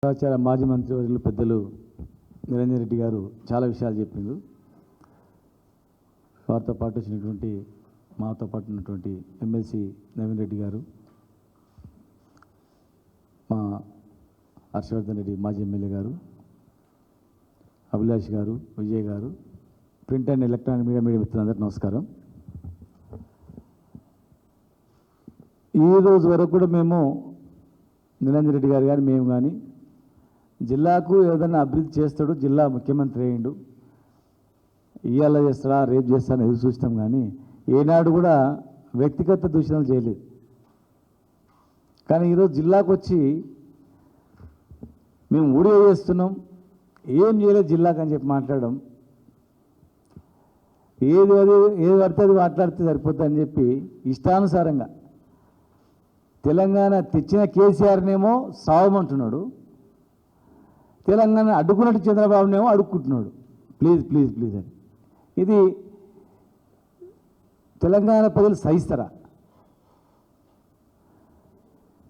సమాచార మాజీ మంత్రివర్యులు పెద్దలు నిరంజన్ రెడ్డి గారు చాలా విషయాలు చెప్పిండ్రు. వారితో పాటు వచ్చినటువంటి మాతో పాటు ఉన్నటువంటి ఎమ్మెల్సీ నవీన్ రెడ్డి గారు, మా హర్షవర్ధన్ రెడ్డి మాజీ ఎమ్మెల్యే గారు, అభిలాష్ గారు, విజయ్ గారు, ప్రింట్ అండ్ ఎలక్ట్రానిక్ మీడియా మిత్రులందరికీ నమస్కారం. ఈ రోజు వరకు కూడా మేము నిరంజన్ రెడ్డి గారు కానీ మేము కానీ జిల్లాకు ఏదైనా అభివృద్ధి చేస్తాడు, జిల్లా ముఖ్యమంత్రి అయ్యిండు, ఇవాళ చేస్తాడా రేపు చేస్తాడని ఎదురు చూస్తాం కానీ ఏనాడు కూడా వ్యక్తిగత దూషణలు చేయలేదు. కానీ ఈరోజు జిల్లాకు వచ్చి మేము ఊడియో చేస్తున్నాం, ఏం చేయలేదు జిల్లాకు అని చెప్పి మాట్లాడడం, ఏది పడితే అది మాట్లాడితే సరిపోతుంది అని చెప్పి ఇష్టానుసారంగా తెలంగాణ తెచ్చిన కేసీఆర్నేమో సావమంటున్నాడు, తెలంగాణ అడ్డుకున్నట్టు చంద్రబాబునేమో అడుక్కుంటున్నాడు ప్లీజ్ ప్లీజ్ ప్లీజ్ అని. ఇది తెలంగాణ ప్రజలు సహిస్తారా?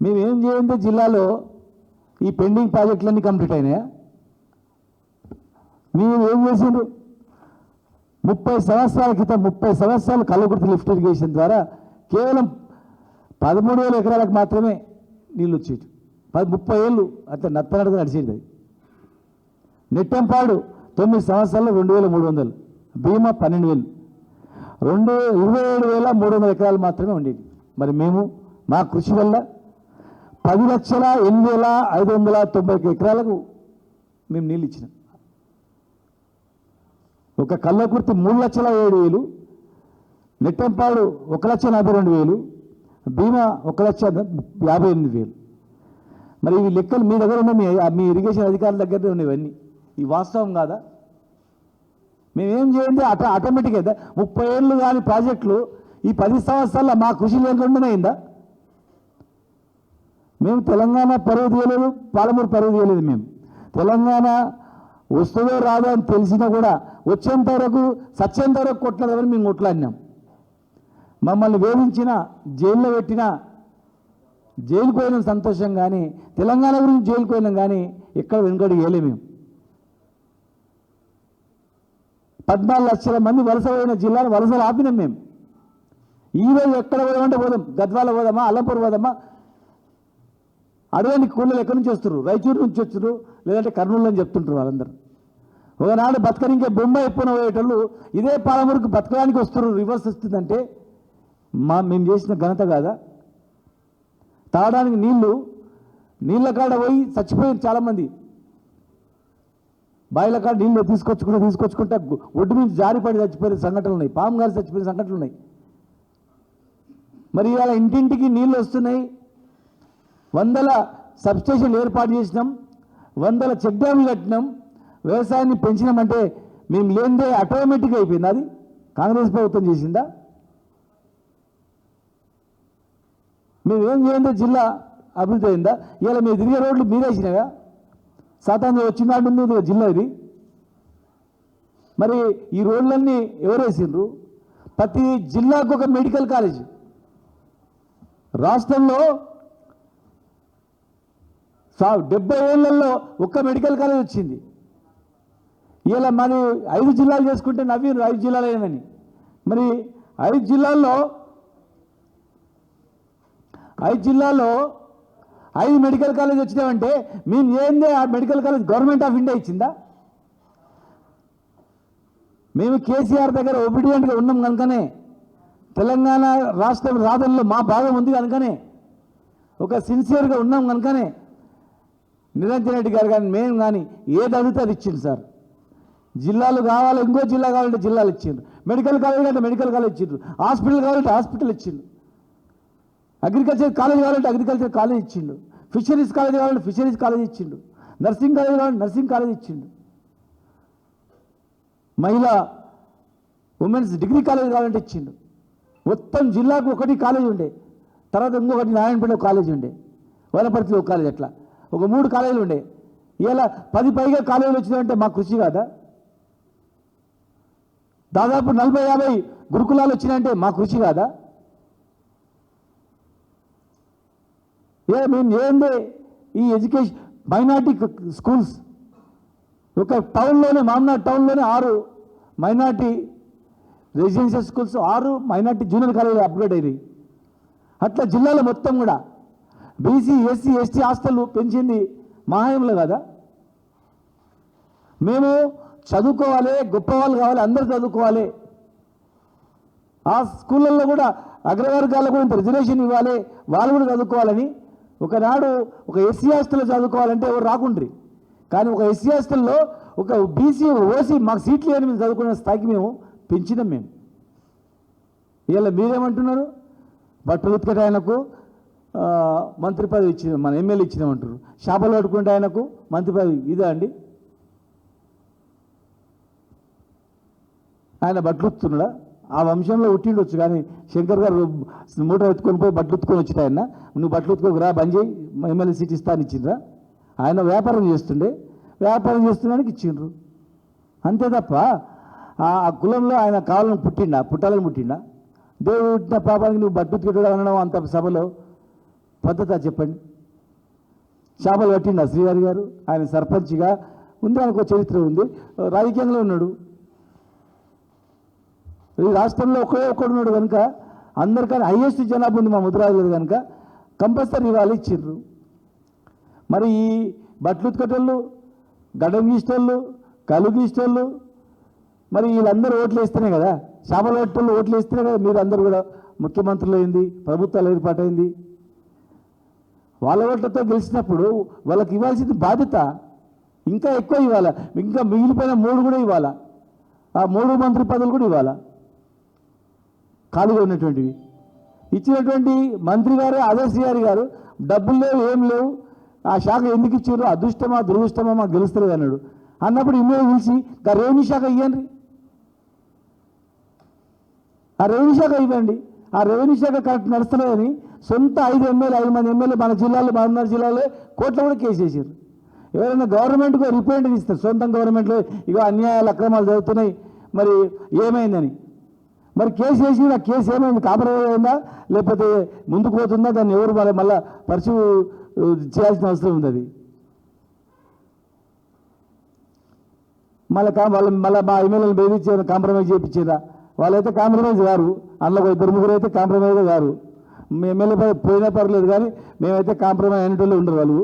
మేమేం చేయండి, జిల్లాలో ఈ పెండింగ్ ప్రాజెక్టులన్నీ కంప్లీట్ అయినాయా? మేము ఏం చేసిండ్రు? 30 సంవత్సరాల క్రితం 30 సంవత్సరాలు కల్లకుర్తి లిఫ్ట్ ఇరిగేషన్ ద్వారా కేవలం 13,000 ఎకరాలకు మాత్రమే నీళ్ళు వచ్చేది. 30 ఏళ్ళు అట్లా నత్తనడుగు నడిచేది. నెట్టెంపాడు 9 సంవత్సరాల్లో 2,300, భీమా 12,000, 27,300 ఎకరాలు మాత్రమే ఉండేది. మరి మేము మా కృషి వల్ల 10,08,590 ఎకరాలకు మేము నీళ్ళు ఇచ్చినాం. ఒక కల్లకుర్తి 3,07,000, నెట్టెంపాడు 1,42,000, భీమా 1,58,000. మరి ఇవి లెక్కలు మీ దగ్గర ఉన్నాయి, మీ ఇరిగేషన్ అధికారుల దగ్గర ఉన్నాయి. ఇవన్నీ ఈ వాస్తవం కాదా? మేమేం చేయండి ఆటోమేటిక్ అయితే 30 ఏళ్ళు కానీ ప్రాజెక్టులు ఈ 10 సంవత్సరాల్లో మా కృషి లేకుండానే అయిందా? మేము తెలంగాణ పరువు తీయలేదు, పాలమూరు పరువు తీయలేదు. మేము తెలంగాణ వస్తుందో రాదో అని తెలిసినా కూడా వచ్చేంత వరకు సచ్చేంత వరకు కొట్టలేదని మేము కొట్లాడినాం. మమ్మల్ని వేధించిన, జైల్లో పెట్టిన, జైలుకు పోయిన సంతోషం కానీ, తెలంగాణ గురించి జైలుకు పోయినాం కానీ ఎక్కడ వెనుకడు వేయలే. మేము 14 లక్షల మంది వలస పోయిన జిల్లాను వలసలు ఆపినాం. మేము ఈరోజు ఎక్కడ పోదామంటే పోదాం, గద్వాల పోదామా, అల్లంపూర్ పోదామా, అడవానికి కూలీలు ఎక్కడి నుంచి వస్తారు? రాయచూరు నుంచి వస్తారు, లేదంటే కర్నూలు అని చెప్తుంటారు వాళ్ళందరూ. ఒకనాడు బతకనికే బొంబాయి ఎప్పున పోయేటోళ్ళు ఇదే పాలమూరుకు బతకడానికి వస్తారు. రివర్స్ వస్తుందంటే మేము చేసిన ఘనత కాదా? తాగడానికి నీళ్ళ కాడ పోయి చచ్చిపోయారు చాలామంది. బాయిల కాడ నీళ్ళు తీసుకొచ్చుకుంటే ఒడ్డు నుంచి జారిపడి చచ్చిపోయిన సంఘటనలు ఉన్నాయి, పాము గారి చచ్చిపోయిన సంఘటనలు ఉన్నాయి. మరి ఇవాళ ఇంటింటికి నీళ్ళు వస్తున్నాయి. 100 సబ్స్టేషన్లు ఏర్పాటు చేసినాం, 100 చెక్ డ్యాములు కట్టినాం, వ్యవసాయాన్ని పెంచినామంటే మేము లేనిదే ఆటోమేటిక్గా అయిపోయింది. అది కాంగ్రెస్ ప్రభుత్వం చేసిందా? మేమేం చేయండి, జిల్లా అభివృద్ధి అయిందా? ఇలా మీరు తిరిగే రోడ్లు మీరేసినాగా? సాధారణంగా వచ్చినాడు ఉంది జిల్లా ఇది. మరి ఈ రోడ్లన్నీ ఎవరు వేసిండ్రు? ప్రతి జిల్లాకు ఒక మెడికల్ కాలేజ్. రాష్ట్రంలో 70 ఏళ్లలో ఒక్క మెడికల్ కాలేజ్ వచ్చింది. ఇలా మరి 5 జిల్లాలు చేసుకుంటే నవీన్ 5 జిల్లాలు అయినని. మరి 5 జిల్లాల్లో 5 మెడికల్ కాలేజ్ వచ్చినామంటే మేము ఏందే? ఆ medical college government of India ఇచ్చిందా? మేము కేసీఆర్ దగ్గర ఒబీడియంట్గా ఉన్నాం కనుకనే, తెలంగాణ రాష్ట్రం రాధనలో మా భాగం ఉంది కనుకనే, ఒక సిన్సియర్గా ఉన్నాం కనుకనే నిరంజన్ రెడ్డి గారు కానీ మేము కానీ ఏది అడిగితే అది ఇచ్చింది. సార్ జిల్లాలు కావాలి, ఇంకో జిల్లా కావాలంటే జిల్లాలు ఇచ్చిండ్రు, మెడికల్ కాలేజ్ అంటే మెడికల్ కాలేజ్ ఇచ్చిండ్రు, హాస్పిటల్ కావాలంటే హాస్పిటల్ ఇచ్చిండు, అగ్రికల్చర్ కాలేజ్ కావాలంటే అగ్రికల్చర్ కాలేజ్ ఇచ్చిండు, ఫిషరీస్ కాలేజ్ కావాలంటే ఫిషరీస్ కాలేజ్ ఇచ్చిండు, నర్సింగ్ కాలేజ్ కావాలంటే నర్సింగ్ కాలేజ్ ఇచ్చిండు, మహిళా ఉమెన్స్ డిగ్రీ కాలేజ్ కావాలంటే ఇచ్చిండు. మొత్తం జిల్లాకు ఒకటి కాలేజ్ ఉండే, తర్వాత ఇంకొకటి నారాయణపేట కాలేజ్ ఉండే, వనపర్తిలో ఒక కాలేజ్, అట్లా ఒక 3 కాలేజీలు ఉండే. ఇలా 10 పైగా కాలేజీలు వచ్చినాయంటే మా కృషి కాదా? దాదాపు 40-50 గురుకులాలు వచ్చినాయంటే మా కృషి కాదా? మేము ఏంది ఈ ఎడ్యుకేషన్ మైనార్టీ స్కూల్స్, ఒక టౌన్లోనే మామనాడు టౌన్లోనే 6 minority residential schools, 6 minority junior కాలేజీలు అప్గ్రేడ్ అయినాయి. అట్లా జిల్లాలో మొత్తం కూడా బీసీ ఎస్సీ ఎస్టీ హాస్టళ్ళు పెంచింది మహాయంలో కదా. మేము చదువుకోవాలి, గొప్పవాళ్ళు కావాలి, అందరూ చదువుకోవాలి, ఆ స్కూళ్ళల్లో కూడా అగ్రవర్గాలకు కూడా ఇంత రిజర్వేషన్ ఇవ్వాలి, వాళ్ళు కూడా చదువుకోవాలని. ఒకనాడు ఒక ఎస్సీ హాస్టల్లో చదువుకోవాలంటే ఎవరు రాకుండ్రి, కానీ ఒక ఎస్సీ హాస్టల్లో ఒక బీసీ ఓసీ మాకు సీట్లు లేని మేము చదువుకునే స్థాయికి మేము పెంచినాం. మేము ఇలా మీరేమంటున్నారు? బట్టలు ఉతికట ఆయనకు మంత్రి పదవి ఇచ్చిన, మన ఎమ్మెల్యే ఇచ్చినామంటారు. చేపలు పట్టుకుంటే ఆయనకు మంత్రి పదవి ఇదా అండి? ఆయన బట్టలు ఉత్తున్నాడా? ఆ వంశంలో ఉట్టిండొచ్చు, కానీ శంకర్ గారు మూట ఎత్తుకొని పోయి బట్టలు ఉత్తుకొని వచ్చిట ఆయన. నువ్వు బట్టలు ఉత్తుకోకు రా, బంద్ చేయి, ఎమ్మెల్యే సీట్ ఇస్తా అని ఇచ్చిండ్రా? ఆయన వ్యాపారం చేస్తుండే, వ్యాపారం చేస్తున్నానికి ఇచ్చిండ్రు, అంతే తప్ప ఆ కులంలో ఆయన కావాలని పుట్టాలని పుట్టిండా? దేవుడు పుట్టిన పాపానికి నువ్వు బట్టలు ఉత్తుకెట్టడం అనడం అంత సభలో పద్ధత చెప్పండి? చేపలు పట్టిండా శ్రీవారి గారు? ఆయన సర్పంచ్గా ఉంది, ఆయనకు చరిత్ర ఉంది, రాజకీయంలో ఉన్నాడు. ఈ రాష్ట్రంలో ఒక్కడున్నాడు కనుక అందరికన్నా హైయెస్ట్ జనాభా ఉంది మా ముద్రాజులు కనుక కంపల్సరీ ఇవాళ ఇచ్చిండ్రు. మరి ఈ బట్టలు ఉతికేటోళ్ళు, గడ్డం గీసేటోళ్ళు, కళ్ళు గీసేటోళ్ళు, మరి వీళ్ళందరూ ఓట్లు వేస్తేనే కదా, చేపలు పట్టేటోళ్ళు ఓట్లు వేస్తేనే కదా మీరు అందరూ కూడా ముఖ్యమంత్రులు అయింది, ప్రభుత్వాలు ఏర్పాటైంది. వాళ్ళ ఓట్లతో గెలిచినప్పుడు వాళ్ళకి ఇవ్వాల్సింది బాధ్యత ఇంకా ఎక్కువ ఇవ్వాలా, ఇంకా మిగిలిపోయిన 3 కూడా ఇవ్వాలా, ఆ 3 మంత్రి పదవులు కూడా ఇవ్వాలా. ఖాళీగా ఉన్నటువంటివి ఇచ్చినటువంటి మంత్రి గారు అదే శ్రీహరి గారు డబ్బులు లేవు, ఏం లేవు, ఆ శాఖ ఎందుకు ఇచ్చారు, అదృష్టమా దురదృష్టమా మాకు గెలుస్తలేదు అన్నాడు. అన్నప్పుడు ఇమ్మీడియట్ పిలిచి ఆ రెవెన్యూ శాఖ ఇవ్వండి, ఆ రెవెన్యూ శాఖ ఇవ్వండి. ఆ రెవెన్యూ శాఖ కరెక్ట్ నడుస్తలేదని సొంత 5 మంది ఎమ్మెల్యే మన జిల్లాలో, మహబూబ్నగర్ జిల్లాలో కోట్ల కూడా కేసు వేసారు. ఎవరైనా గవర్నమెంట్కు రిప్రజెంటేటివ్ ఇస్తారు, సొంతం గవర్నమెంట్లో ఇక అన్యాయాలు అక్రమాలు జరుగుతున్నాయి, మరి ఏమైందని. మరి కేసు వేసి ఆ కేసు ఏమైంది? కాంప్రమైజ్ అయిందా లేకపోతే ముందుకు పోతుందా? దాన్ని ఎవరు మళ్ళీ పరిశు చేయాల్సిన అవసరం ఉంది. అది మళ్ళీ మా ఎమ్మెల్యేలు బెదిరించారు, కాంప్రమైజ్ చేయించారా? వాళ్ళైతే కాంప్రమైజ్ గారు, అందులో 2-3 అయితే కాంప్రమైజ్ గారు. మీ ఎమ్మెల్యే పోయినా పర్లేదు, కానీ మేమైతే కాంప్రమైజ్ అయినట్టు ఉండరు వాళ్ళు.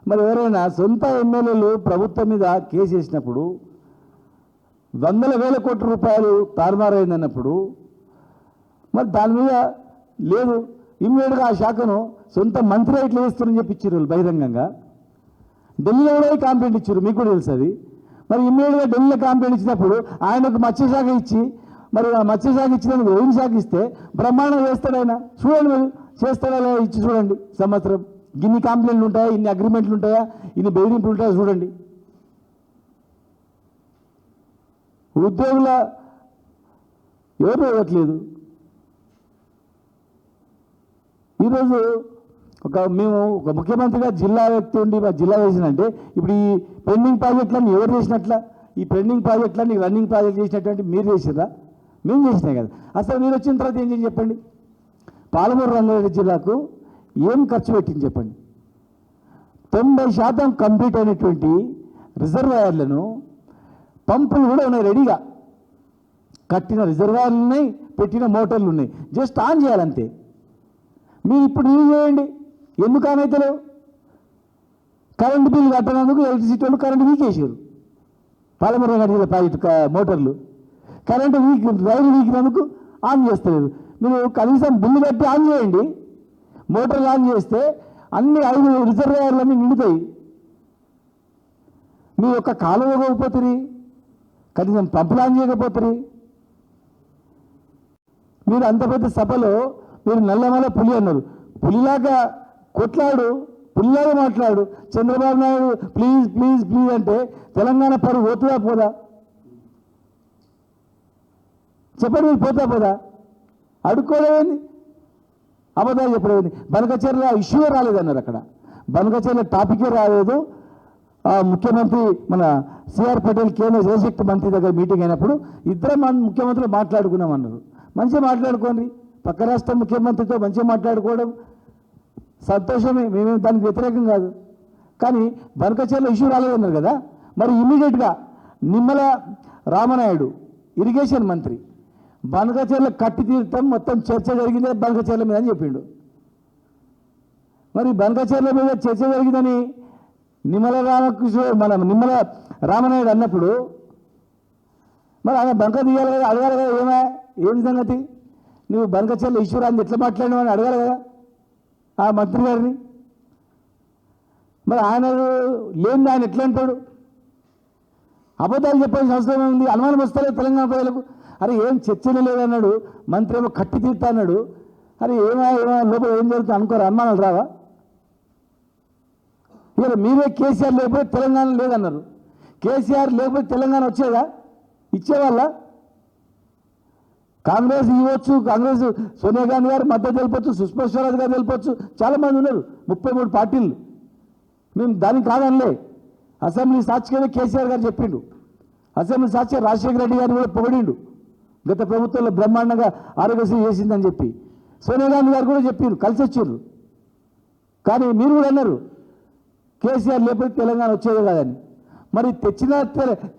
మరి ఎవరైనా సొంత ఎమ్మెల్యేలు ప్రభుత్వం మీద కేసు వేసినప్పుడు 100,000 కోట్ల రూపాయలు తారుమారైందన్నప్పుడు మరి దాని మీద లేదు, ఇమ్మీడియట్గా ఆ శాఖను సొంత మంత్రి ఇట్లా వేస్తారని చెప్పి ఇచ్చారు వాళ్ళు బహిరంగంగా. ఢిల్లీలో కూడా కంప్లైంట్ ఇచ్చారు, మీకు కూడా తెలుసు అది. మరి ఇమ్మీడియట్గా ఢిల్లీలో కంప్లైంట్ ఇచ్చినప్పుడు ఆయనకు మత్స్యశాఖ ఇచ్చి, మరి ఆ మత్స్యశాఖ ఇచ్చినందుకు రెవెన్యూ శాఖ ఇస్తే బ్రహ్మాండంగా వేస్తాడు ఆయన. చూడండి మీరు, చేస్తాడా ఇచ్చి చూడండి. సంవత్సరం ఇన్ని కంప్లైంట్లు ఉంటాయా, ఇన్ని అగ్రిమెంట్లు ఉంటాయా, ఇన్ని బెదిరింపులు ఉంటాయా చూడండి. ఉద్యోగుల ఎవరు ఇవ్వట్లేదు. ఈరోజు మేము ఒక ముఖ్యమంత్రిగా జిల్లా వ్యక్తి ఉండి మా జిల్లా వేసినంటే ఇప్పుడు ఈ పెండింగ్ ప్రాజెక్టులన్నీ ఎవరు చేసినట్ల? ఈ పెండింగ్ ప్రాజెక్టులన్నీ రన్నింగ్ ప్రాజెక్ట్ చేసినటువంటి మీరు చేసిరా? మేము చేసినాయి కదా. అసలు మీరు వచ్చిన తర్వాత ఏం చేసి చెప్పండి? పాలమూరు రంగారెడ్డి జిల్లాకు ఏం ఖర్చు పెట్టింది చెప్పండి? 90% కంప్లీట్ అయినటువంటి రిజర్వాయర్లను, పంపులు కూడా ఉన్నాయి రెడీగా, కట్టిన రిజర్వాయర్లు ఉన్నాయి, పెట్టిన మోటార్లు ఉన్నాయి, జస్ట్ ఆన్ చేయాలంతే. మీరు ఇప్పుడు రివ్యూ చేయండి, ఎందుకు ఆన్ అవుతలేవు? కరెంటు బిల్లు కట్టనందుకు ఎలక్ట్రిసిటీ వాళ్ళు కరెంటు వీకేసారు. పాలమూరు రంగారెడ్డి ప్రాజెక్టు మోటార్లు కరెంటు రైలు వీకినందుకు ఆన్ చేస్తలేదు. మీరు కనీసం బిల్లు కట్టి ఆన్ చేయండి. మోటార్లు ఆన్ చేస్తే అన్ని 5 రిజర్వాయర్లన్నీ నిండుతాయి. మీరు ఒక కాలువ ఇవ్వకపోతుంది, కనీసం పంపులు ఆన్ చేయకపోతుంది. మీరు అంత పెద్ద సభలో మీరు నల్లమల పులి అన్నారు, పులిలాగా కొట్లాడు, పులిలాగా మాట్లాడు. Chandrababu Naidu please please please అంటే తెలంగాణ పరువు పోతుందా పోదా? చెప్పండి, మీరు పోతా పోదా? అడుక్కోలేదండి, అబద్ధాలు చెప్పలేదండి. బనకచెర్ల ఇష్యూ రాలేదన్నారు, అక్కడ బనకచెర్ల టాపికే రాలేదు. ముఖ్యమంత్రి మన సిఆర్ పటేల్ కేంద్ర జలశక్తి మంత్రి దగ్గర మీటింగ్ అయినప్పుడు ఇద్దరు ముఖ్యమంత్రులు మాట్లాడుకున్నామన్నారు. మంచిగా మాట్లాడుకోండి, పక్క రాష్ట్ర ముఖ్యమంత్రితో మంచిగా మాట్లాడుకోవడం సంతోషమే, మేమేం దానికి వ్యతిరేకం కాదు. కానీ బనకచెర్ల ఇష్యూ రాలేదన్నారు కదా. మరి ఇమీడియట్గా నిమ్మల రామనాయుడు ఇరిగేషన్ మంత్రి బనకచెర్ల కట్టి తీర్థం మొత్తం చర్చ జరిగిందే బనకచెర్ల మీద అని చెప్పిండు. మరి బనకచెర్ల మీద చర్చ జరిగిందని నిమ్మల నిమ్మల రామనాయుడు అన్నప్పుడు మరి ఆయన బంక తీయాలి కదా, అడగాలి కదా, ఏం సంగతి నువ్వు బనకచెర్ల ఈశ్వరాన్ని ఎట్లా మాట్లాడినావు అని అడగాలి కదా ఆ మంత్రి గారిని. మరి ఆయన లేని ఆయన ఎట్లా అంటాడు? అబద్ధాలు చెప్పాల్సిన అవసరం ఉంది. అనుమానం వస్తలేదు తెలంగాణ ప్రజలకు. అరే ఏం చర్చలు లేదన్నాడు మంత్రి, ఏమో కట్టి తీర్తా అన్నాడు. అరే ఏమో లోపల ఏం జరుగుతుంది అనుకోరు, అనుమానాలు రావా? ఇవాళ మీరే కేసీఆర్ లేకపోతే తెలంగాణ లేదన్నారు. కేసీఆర్ లేకపోతే తెలంగాణ వచ్చేదా? ఇచ్చేవాళ్ళ? కాంగ్రెస్ ఇవ్వచ్చు, కాంగ్రెస్ సోనియా గాంధీ గారు మద్దతు తెలిపొచ్చు, సుష్మా స్వరాజ్ గారు తెలిపొచ్చు, చాలామంది ఉన్నారు, 33 పార్టీలు. మేము దానికి కాదనలే. అసెంబ్లీ సాక్షిగానే కేసీఆర్ గారు చెప్పిండు. అసెంబ్లీ సాక్షి రాజశేఖర రెడ్డి గారిని కూడా పొగిడిండు. గత ప్రభుత్వంలో బ్రహ్మాండంగా ఆరోగ్యశ్రీ చేసిందని చెప్పి సోనియా గాంధీ గారు కూడా చెప్పారు, కలిసి వచ్చారు. కానీ మీరు కూడా అన్నారు కేసీఆర్ లేకపోతే తెలంగాణ వచ్చేది కాదని. మరి తెచ్చిన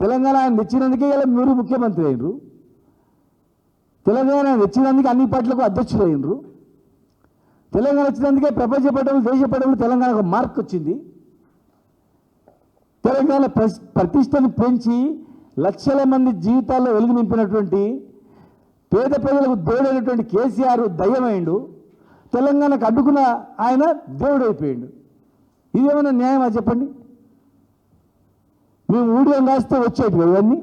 తెలంగాణ ఆయన తెచ్చినందుకే ఇలా మీరు ముఖ్యమంత్రి అయినరు. తెలంగాణ తెచ్చినందుకు అన్ని పార్టీలకు అధ్యక్షులు అయినరు. తెలంగాణ వచ్చినందుకే ప్రపంచ పటంలో దేశ పటంలో తెలంగాణకు మార్క్ వచ్చింది. తెలంగాణ ప్రతిష్టను పెంచి లక్షల మంది జీవితాల్లో వెలుగు నింపినటువంటి పేద ప్రజలకు దేవుడైనటువంటి కేసీఆర్ దయ్యమైండు. తెలంగాణకు అడ్డుకున్న ఆయన దేవుడు అయిపోయిండు. ఇదేమైనా న్యాయమా చెప్పండి? మేము ఊడియం రాస్తే వచ్చేటి ఇవన్నీ.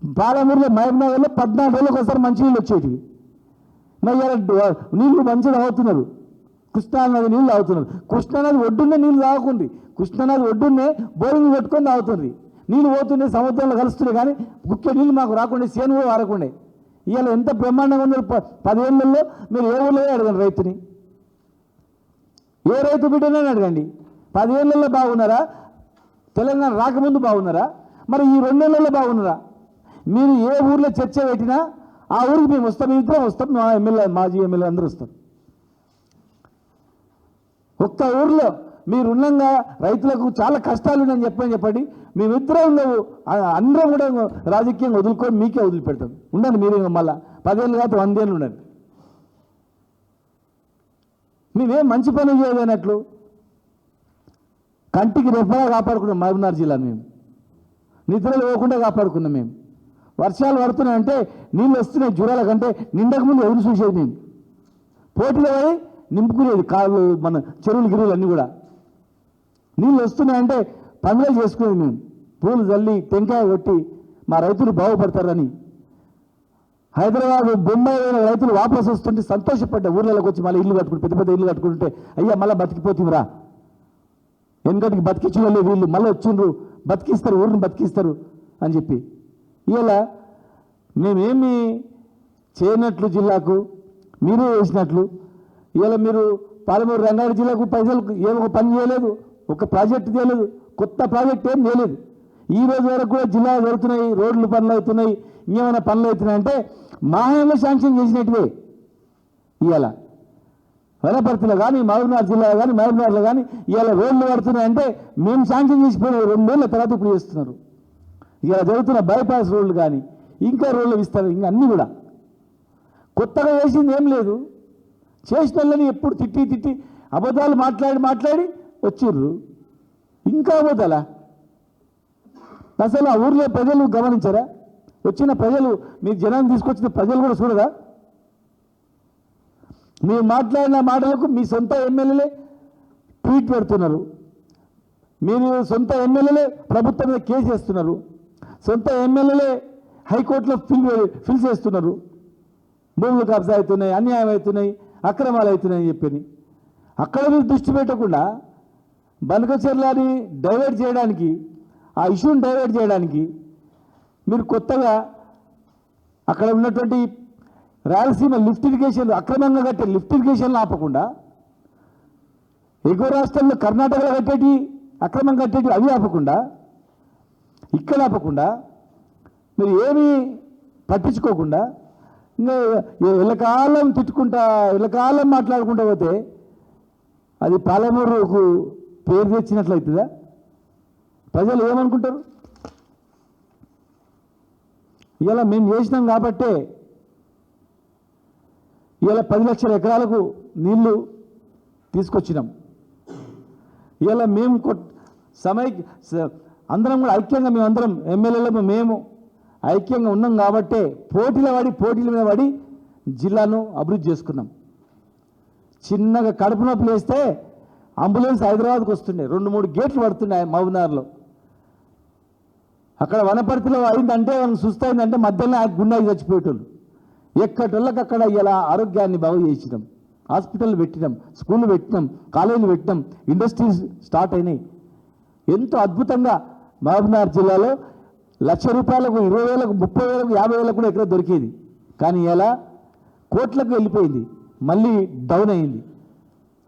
పాలమూరులో మహబూబ్నగర్లో 14 రోజులకు ఒకసారి మంచినీళ్ళు వచ్చేటివి. మరి నీళ్లు మంచిగా తాగుతున్నారు, కృష్ణానది నీళ్ళు తాగుతున్నారు. కృష్ణానది ఒడ్డున్నే నీళ్ళు తాగుకుంది, కృష్ణానది ఒడ్డున్నే బోరింగ్ పెట్టుకొని తాగుతుంది. నీళ్ళు పోతుండే సముద్రంలో కలుస్తున్నాయి, కానీ ముఖ్య నీళ్ళు మాకు రాకుండా సేను కూడా వారకుండే. ఇవాళ ఎంత బ్రహ్మాండంగా ఉన్నారు. 10 ఏళ్ళల్లో మీరు ఏ ఊళ్ళో అడగండి రైతుని, ఏ రైతు బిడ్డనని అడగండి. 10 ఏళ్ళల్లో బాగున్నారా? తెలంగాణ రాకముందు బాగున్నారా? మరి ఈ 2 నెలల్లో బాగున్నారా? మీరు ఏ ఊర్లో చర్చ పెట్టినా ఆ ఊరికి మేము వస్తాం, మీ ఇద్దరం వస్తాం, మా ఎమ్మెల్యే మాజీ ఎమ్మెల్యే అందరూ వస్తారు. ఒక్క ఊర్లో మీరున్నంగా రైతులకు చాలా కష్టాలు ఉన్నాయని చెప్పండి. మేమిద్దరం ఉండవు, అందరం కూడా రాజకీయంగా వదులుకొని మీకే వదిలిపెడతాం. ఉండండి మీరు మళ్ళా 10 ఏళ్ళు కాదు 100 ఏళ్ళు ఉండండి. మేమేం మంచి పని చేయలేనట్లు కంటికి రెప్పగా కాపాడుకున్నాం మహబూబ్నగర్ జిల్లాను. మేము నిద్రలు పోకుండా కాపాడుకున్నాం. మేము వర్షాలు పడుతున్నాయంటే నీళ్ళు వస్తున్నాయి, జ్వరాల కంటే నిండక ముందు ఎదురు చూసేది. మేము పోటీలో పోయి నింపుకునేది కాళ్ళు, మన చెరువులు గిరువులు అన్నీ కూడా. నీళ్ళు వస్తున్నాయంటే పండుగలు చేసుకునేది. మేము పూలు చల్లి టెంకాయ కొట్టి మా రైతులు బాగుపడతారని. హైదరాబాద్ బొంబాయి రైతులు వాపసు వస్తుంటే సంతోషపడ్డా. ఊర్లలోకి వచ్చి మళ్ళీ ఇల్లు కట్టుకుంటే, పెద్ద పెద్ద ఇల్లు కట్టుకుంటే, అయ్యా మళ్ళీ బతికిపోతుందిరా, ఎందుకంటే బతికించిన వాళ్ళు వీళ్ళు మళ్ళీ వచ్చిండ్రు, బతికిస్తారు, ఊరిని బతికిస్తారు అని చెప్పి. ఇలా మేమేమి చేయనట్లు జిల్లాకు మీరే వేసినట్లు. ఇలా మీరు పాలమూరు రంగారెడ్డి జిల్లాకు పైసలు ఏమో పని చేయలేదు, ఒక ప్రాజెక్టు చేయలేదు, కొత్త ప్రాజెక్ట్ ఏం చేయలేదు. ఈ రోజు వరకు కూడా జిల్లా జరుగుతున్నాయి, రోడ్లు పనులు అవుతున్నాయి, ఇంకేమైనా పనులు అవుతున్నాయి అంటే మాహంలో శాంక్షన్ చేసినట్టువే. ఇవాళ వనపర్తిలో కానీ మహబూబ్నగర్ జిల్లాలో కానీ మహబూబ్నగర్లో కానీ ఇవాళ రోడ్లు పడుతున్నాయంటే మేము శాంక్షన్ చేసిపోయిన 2 ఏళ్ళ తర్వాత ఇప్పుడు చేస్తున్నారు. ఇలా జరుగుతున్న బైపాస్ రోడ్లు కానీ ఇంకా రోడ్లు ఇస్తారు, ఇంకా అన్నీ కూడా కొత్తగా వేసింది ఏం లేదు. చేసిన వాళ్ళని ఎప్పుడు తిట్టి అబద్ధాలు మాట్లాడి వచ్చిర్రు. ఇంకా అబద్ధాలా? అసలు ఆ ఊర్లో ప్రజలు గమనించారా? వచ్చిన ప్రజలు, మీరు జనాన్ని తీసుకొచ్చిన ప్రజలు కూడా చూడరా? మీరు మాట్లాడిన మాటలకు మీ సొంత ఎమ్మెల్యేలే ట్వీట్ పెడుతున్నారు, మీరు సొంత ఎమ్మెల్యేలే ప్రభుత్వం మీద కేసు వేస్తున్నారు, సొంత ఎమ్మెల్యేలే హైకోర్టులో ఫిల్ చేస్తున్నారు. భూములు కబ్జా అవుతున్నాయి, అన్యాయం అవుతున్నాయి, అక్రమాలు అవుతున్నాయని చెప్పి. అక్కడ మీరు దృష్టి పెట్టకుండా బనకచెర్లని డైవర్ట్ చేయడానికి, ఆ ఇష్యూని డైవర్ట్ చేయడానికి మీరు కొత్తగా అక్కడ ఉన్నటువంటి రాయలసీమ లిఫ్ట్ ఇరిగేషన్లు, అక్రమంగా కట్టే లిఫ్ట్ ఇరిగేషన్లు ఆపకుండా, ఎగువ రాష్ట్రంలో కర్ణాటకలో కట్టేటి అక్రమంగా కట్టేటి అవి ఆపకుండా, ఇక్కడ ఆపకుండా మీరు ఏమీ పట్టించుకోకుండా ఇంకా ఎల్లకాలం తిట్టుకుంటా ఎల్లకాలం మాట్లాడుకుంటూ పోతే అది పాలమూరుకు పేరు తెచ్చినట్లయితుందా? ప్రజలు ఏమనుకుంటారు? ఇలా మేము చేసినాం కాబట్టే ఇలా 10 లక్షల ఎకరాలకు నీళ్లు తీసుకొచ్చినాం. ఇలా మేము అందరం కూడా ఐక్యంగా మేమందరం ఎమ్మెల్యేలకు మేము ఐక్యంగా ఉన్నాం కాబట్టే పోటీల మీద పడి జిల్లాను అభివృద్ధి చేసుకున్నాం. చిన్నగా కడుపు నొప్పి వేస్తే అంబులెన్స్ హైదరాబాద్కి వస్తుండే, 2-3 గేట్లు పడుతున్నాయి మహబూబ్నగర్లో. అక్కడ వనపర్తిలో అయిందంటే వాళ్ళని సుస్తయిందంటే మధ్యలో గుండాకి చచ్చిపోయేటోళ్ళు. ఎక్కటోళ్ళకి అక్కడ ఇలా ఆరోగ్యాన్ని బాగు చేసినాం. హాస్పిటల్ పెట్టినాం, స్కూళ్ళు పెట్టినాం, కాలేజీలు పెట్టినాం, ఇండస్ట్రీస్ స్టార్ట్ అయినాయి. ఎంతో అద్భుతంగా మహబూబ్నగర్ జిల్లాలో 1,00,000 రూపాయలకు 20,000కు 30,000కు 50,000 కూడా ఎక్కడ దొరికేది. కానీ ఇలా కోట్లకు వెళ్ళిపోయింది, మళ్ళీ డౌన్ అయింది,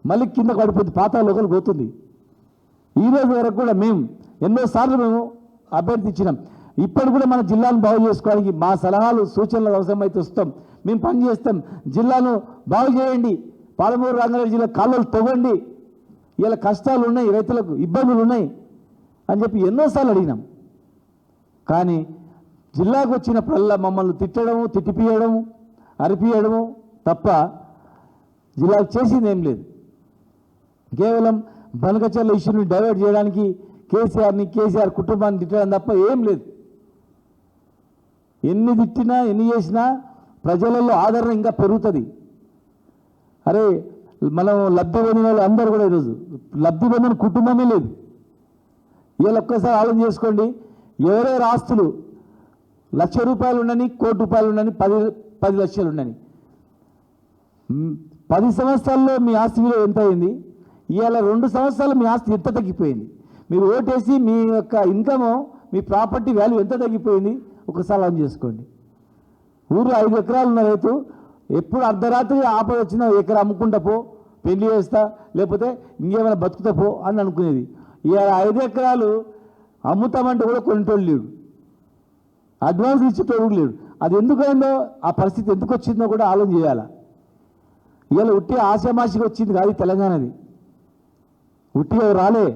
మళ్ళీ కింద పడిపోతుంది, పాతాళలోకి పోతుంది. ఈ రోజు వరకు కూడా మేము ఎన్నోసార్లు మేము అభ్యర్థించినాం. ఇప్పుడు కూడా మన జిల్లాను బాగు చేసుకోవడానికి మా సలహాలు సూచనలు అవసరమైతే వస్తాం, మేము పని చేస్తాం. జిల్లాను బాగు చేయండి, పాలమూరు రంగారెడ్డి జిల్లా కాలువలు తవ్వండి, ఇలా కష్టాలు ఉన్నాయి, రైతులకు ఇబ్బందులు ఉన్నాయి అని చెప్పి ఎన్నోసార్లు అడిగినాం. కానీ జిల్లాకు వచ్చినప్పుడల్లా మమ్మల్ని తిట్టడము, తిట్టిపియడము, అరిపియడము తప్ప జిల్లాకు చేసింది ఏం లేదు. కేవలం బనకచర్ల ఇష్యూని డైవర్ట్ చేయడానికి కేసీఆర్ కుటుంబాన్ని తిట్టడం తప్ప ఏం లేదు. ఎన్ని తిట్టినా ఎన్ని చేసినా ప్రజలలో ఆదరణ ఇంకా పెరుగుతుంది. అరే మనం లబ్ధి పొందిన వాళ్ళు అందరూ కూడా ఈరోజు లబ్ధి పొందిన కుటుంబమే లేదు. ఇలా ఒక్కసారి ఆలోచన చేసుకోండి. ఎవరెవరు ఆస్తులు 1,00,000 రూపాయలు ఉండని, 1 కోటి రూపాయలు ఉండని, 10 లక్షలు ఉండని, 10 సంవత్సరాల్లో మీ ఆస్తి విలువ ఎంత అయింది? ఇవాళ 2 సంవత్సరాలు మీ ఆస్తి ఎంత తగ్గిపోయింది? మీరు ఓటేసి మీ యొక్క ఇన్కమ్, మీ ప్రాపర్టీ వాల్యూ ఎంత తగ్గిపోయింది? ఒకసారి ఆలోచన చేసుకోండి. ఊర్లో 5 ఎకరాలు ఉన్న రైతు ఎప్పుడు అర్ధరాత్రి ఆపద వచ్చినా ఎకరా అమ్ముకుంటా పో, పెళ్లి చేస్తా, లేకపోతే ఇంకేమైనా బతుకుతా పో అని అనుకునేది. ఇవాళ 5 ఎకరాలు అమ్ముతామంటే కూడా కొనేటోళ్ళు లేడు, అడ్వాన్స్ ఇచ్చేటోడు లేడు. అది ఎందుకైందో, ఆ పరిస్థితి ఎందుకు వచ్చిందో కూడా ఆలోచన చేయాలి. ఇవాళ ఉట్టి ఆశామాషిగా వచ్చింది కాదు తెలంగాణది, ఉట్టిగా రాలే,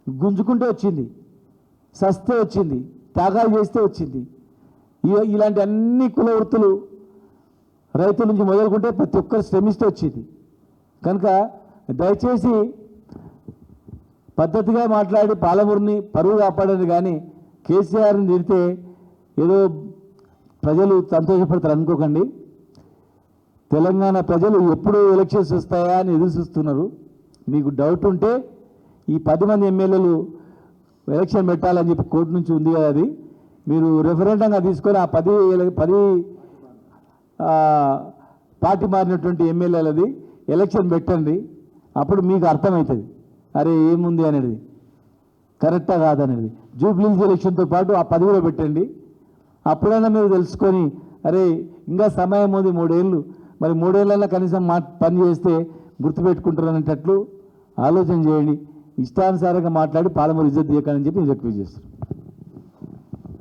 గుంజుకుంటే వచ్చింది, సస్తే వచ్చింది, త్యాగాలు చేస్తే వచ్చింది. ఇలాంటి అన్ని కుల వృత్తులు రైతుల నుంచి మొదలుకుంటే ప్రతి ఒక్కరు శ్రమిస్తే వచ్చింది. కనుక దయచేసి పద్ధతిగా మాట్లాడి పాలమూరుని పరువు కాపాడని, కానీ కేసీఆర్ని తిడితే ఏదో ప్రజలు సంతోషపడతారు అనుకోకండి. తెలంగాణ ప్రజలు ఎప్పుడు ఎలక్షన్స్ వస్తాయా అని ఎదురు చూస్తున్నారు. మీకు డౌట్ ఉంటే ఈ 10 మంది ఎమ్మెల్యేలు ఎలక్షన్ పెట్టాలని చెప్పి కోర్టు నుంచి ఉంది కదా, అది మీరు రెఫరెండంగా తీసుకొని ఆ 10 పార్టీ మారినటువంటి ఎమ్మెల్యేలది ఎలక్షన్ పెట్టండి. అప్పుడు మీకు అర్థమవుతుంది అరే ఏముంది అనేది, కరెక్టా కాదనేది. జూబ్లీస్ ఎలక్షన్తో పాటు ఆ 10 కూడా పెట్టండి. అప్పుడైనా మీరు తెలుసుకొని అరే ఇంకా సమయం ఉంది 3 ఏళ్ళు, మరి 3 ఏళ్ళల్లో కనీసం పని చేస్తే గుర్తుపెట్టుకుంటారు అనేటట్లు ఆలోచన చేయండి. ఇష్టానుసారంగా మాట్లాడి పాలమూరు ఇజ్జత్ తీయకని చెప్పి రిక్వెస్ట్ చేస్తాను.